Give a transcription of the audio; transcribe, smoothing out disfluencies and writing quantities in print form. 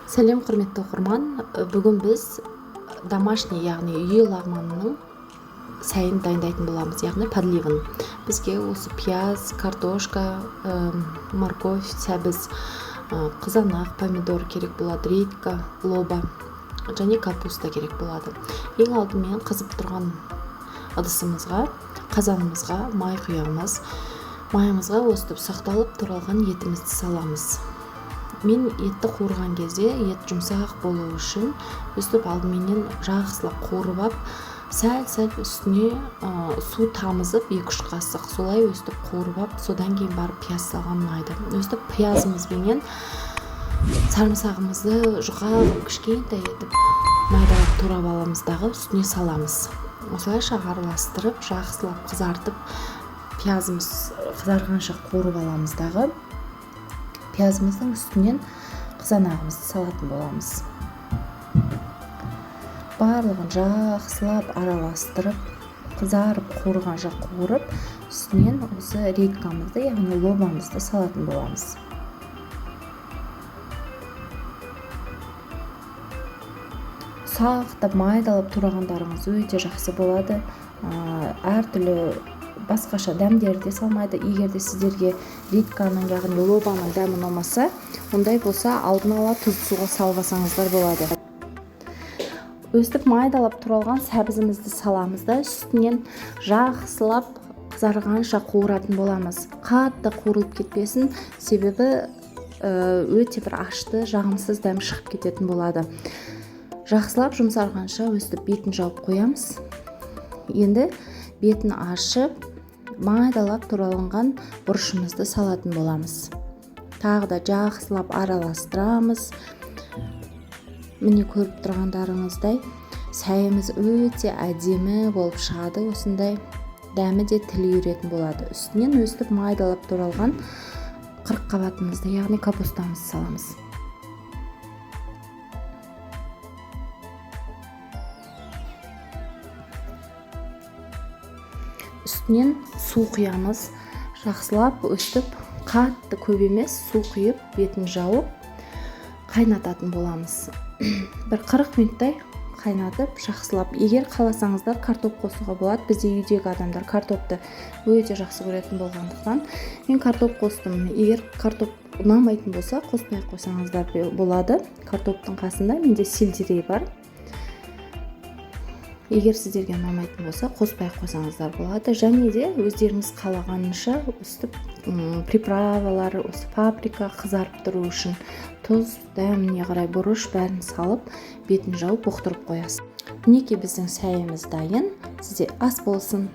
Сәлем құрметті оқырман, бүгін біз домашний, яғни үй лагманының сәйін дайындайтын боламыз, яғни подливын. Бізге осы пияз, картошка, морковь, сәбіз, қызанақ, помидор керек болады, редька, лоба және капуста керек болады. Ең алдымен қызып тұрған ыдысымызға, қазанымызға май құямыз. Майымызға өстіп сақталып тұралған етімізді саламыз. Мен етті қуырған кезде ет жұмсақ болу үшін өстіп алдыменен жақсылап қуырып ап, сәл үстіне су тамызып 2-3 қасық солай өстіп қуырып ап, содан кейін барып пияз салған ұнайды. Өстіп пиязымызбенен сарымсағымызды жұқа кішкентай етіп майдалап турап аламыз дағы үстіне саламыз. Осылайша араластырып, жақсылап қызартып, пиязымыз қызарғанша қуырып аламыз дағы. Пиязымыздың үстінен қызанағымызды салатын боламыз. Барлығын жақсылап араластырып, қызарып қуырғанша қуырып, үстінен осы редькамызды, яғни лобамызды салатын боламыз. Сақтап майдалап турағандарыңыз өте жақсы болады. Әртүрлі басқаша дәмдерді салмайды. Егерде сіздерге редьканың, яғни лобаның дәмі ұнамаса, ондай болса алдын ала тұз суға салғасаңыздар болады. Өстіп майдалап туралған сәбізімізді саламыз да үстінен жақсылап қызарғанша қуыратын боламыз. Қатты қуырылып кетпесін, себебі өте бір ашты, жағымсыз дәм шығып кететін болады. Жақсылап жұмсарғанша өстіп бетін жауып қоямыз. Енді бетін ашып, майдалап туралынған бұрышымызды салатын боламыз. Тағы да жақсылап араластырамыз. Міне көріп тұрғандарыңыздай, сәйіміз өте әдемі болып шығады. Осындай дәмі де тіл үйретін болады. Үстінен өстіп майдалап туралған 40 қабатымызды, яғни капустамызды саламыз. Үстінен су құямыз. Жақсылап өстіп, қатты көп емес су құйып, бетін жауып, қайнататын боламыз. Бір 40 минуттай қайнатып, жақсылап. Егер қаласаңыздар картоп қосуға болады. Бізде үйдегі адамдар картопты өте жақсы көретін болғандықтан мен картоп қостым. Егер картоп ұнамайтын болса, қоспай қойсаңыздар болады. Картоптың қасында менде сельдерей бар. Егер сіздерге ұнамайтын болса, қоспай қойсаңыздар болады. Және де өздеріңіз қалағанынша өстіп приправалар, осы паприка қызарып тұру үшін тұз, дәміне қарай бұрыш бәрін салып, бетін жауып бұқтырып қоясыз. Мінекей біздің сәйіміз дайын. Сізде ас болсын.